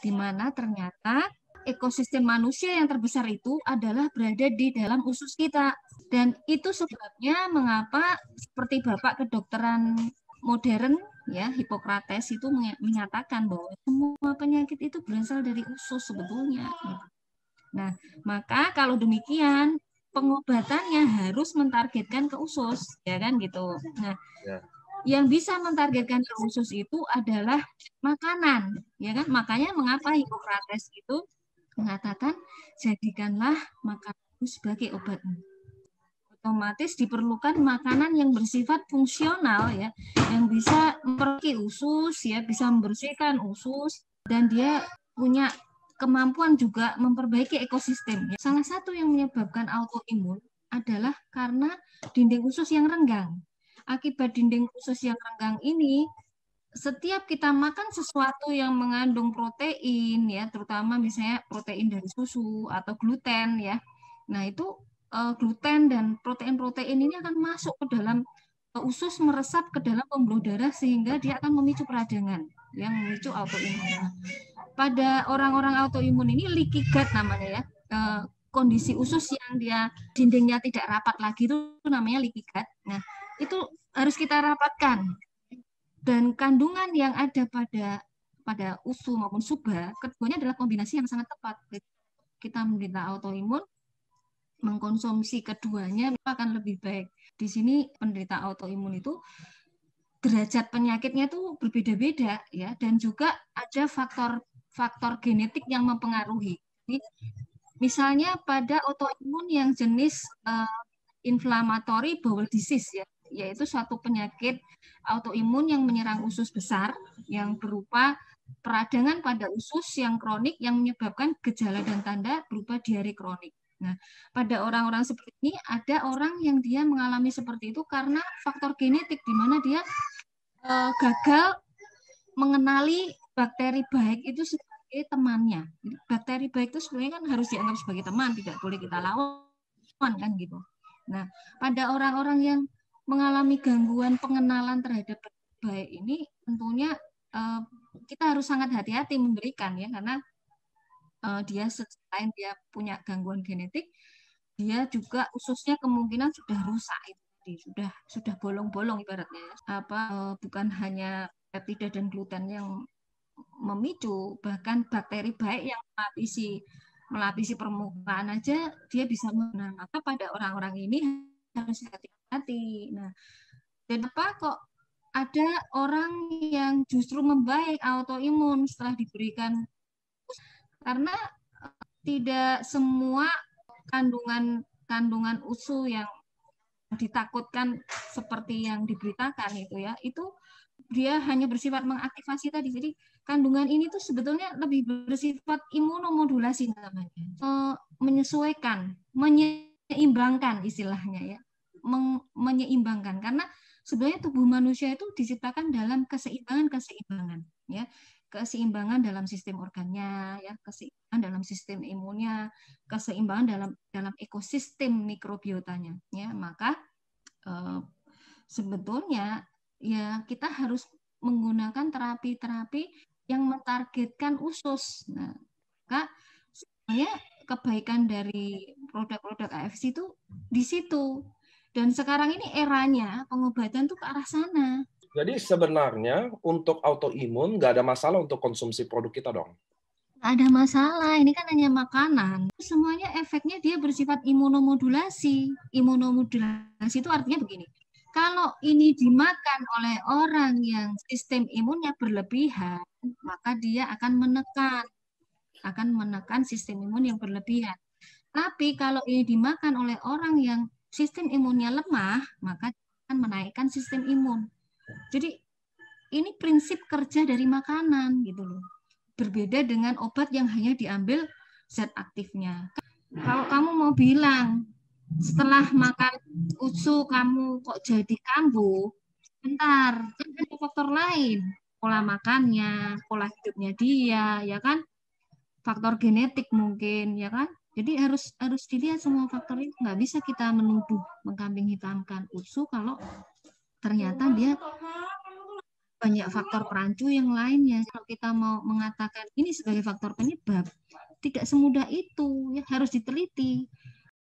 di mana ternyata ekosistem manusia yang terbesar itu adalah berada di dalam usus kita. Dan itu sebabnya mengapa seperti Bapak kedokteran modern ya, Hippocrates itu menyatakan bahwa semua penyakit itu berasal dari usus sebetulnya. Nah, maka kalau demikian pengobatannya harus mentargetkan ke usus, ya kan gitu. Nah, Ya. yang bisa mentargetkan ke usus itu adalah makanan, ya kan? Makanya mengapa Hippocrates itu mengatakan jadikanlah makanan sebagai obatmu. Otomatis diperlukan makanan yang bersifat fungsional ya, yang bisa memperbaiki usus ya, bisa membersihkan usus, dan dia punya kemampuan juga memperbaiki ekosistem. Salah satu yang menyebabkan autoimun adalah karena dinding usus yang renggang. Akibat dinding usus yang renggang ini, setiap kita makan sesuatu yang mengandung protein ya, terutama misalnya protein dari susu atau gluten ya. Nah, itu gluten dan protein-protein ini akan masuk ke dalam usus, meresap ke dalam pembuluh darah sehingga dia akan memicu peradangan yang memicu autoimun. Pada orang-orang autoimun ini leaky gut namanya ya. Kondisi usus yang dia dindingnya tidak rapat lagi itu namanya leaky gut. Nah, itu harus kita rapatkan. Dan kandungan yang ada pada usu maupun suba, keduanya adalah kombinasi yang sangat tepat. Kita menderita autoimun, mengkonsumsi keduanya akan lebih baik. Di sini penderita autoimun itu derajat penyakitnya itu berbeda-beda ya, dan juga ada faktor genetik yang mempengaruhi. Jadi, misalnya pada autoimun yang jenis inflammatory bowel disease ya, yaitu suatu penyakit autoimun yang menyerang usus besar yang berupa peradangan pada usus yang kronik yang menyebabkan gejala dan tanda berupa diare kronik. Nah, pada orang-orang seperti ini ada orang yang dia mengalami seperti itu karena faktor genetik di mana dia gagal mengenali bakteri baik itu sebagai temannya. Bakteri baik itu sebenarnya kan harus dianggap sebagai teman, tidak boleh kita lawan kan gitu. Nah, pada orang-orang yang mengalami gangguan pengenalan terhadap baik ini, tentunya kita harus sangat hati-hati memberikan ya, karena dia selain dia punya gangguan genetik, dia juga ususnya kemungkinan sudah rusak itu, sudah bolong-bolong ibaratnya. Bukan hanya peptida dan gluten yang memicu, bahkan bakteri baik yang melapisi permukaan aja dia bisa menang. Maka pada orang-orang ini harus hati-hati. Nah, dan apa kok ada orang yang justru membaik autoimun setelah diberikan, karena tidak semua kandungan usu yang ditakutkan seperti yang diberitakan itu dia hanya bersifat mengaktifasi tadi. Jadi kandungan ini tuh sebetulnya lebih bersifat imunomodulasi namanya, menyesuaikan, menyeimbangkan istilahnya ya, menyeimbangkan, karena sebenarnya tubuh manusia itu diciptakan dalam keseimbangan ya, keseimbangan dalam sistem organnya ya, keseimbangan dalam sistem imunnya, keseimbangan dalam ekosistem mikrobiotanya ya. Maka sebetulnya ya kita harus menggunakan terapi-terapi yang mentargetkan usus. Nah, maka sebenarnya kebaikan dari produk-produk AFC itu di situ. Dan sekarang ini eranya pengobatan tuh ke arah sana. Jadi sebenarnya untuk autoimun nggak ada masalah untuk konsumsi produk kita dong? Nggak ada masalah, ini kan hanya makanan. Semuanya efeknya dia bersifat imunomodulasi. Imunomodulasi itu artinya begini, kalau ini dimakan oleh orang yang sistem imunnya berlebihan, maka dia akan menekan sistem imun yang berlebihan. Tapi kalau ini dimakan oleh orang yang sistem imunnya lemah, maka akan menaikkan sistem imun. Jadi ini prinsip kerja dari makanan gitu loh. Berbeda dengan obat yang hanya diambil zat aktifnya. Kalau kamu mau bilang setelah makan usu kamu kok jadi kambuh, bentar, kan ada faktor lain, pola makannya, pola hidupnya dia, ya kan, faktor genetik mungkin, ya kan. Jadi harus dilihat semua faktor itu. Nggak bisa kita menuduh, mengkambing hitamkan usu kalau ternyata dia banyak faktor perancu yang lainnya. Kalau kita mau mengatakan ini sebagai faktor penyebab, tidak semudah itu, ya harus diteliti.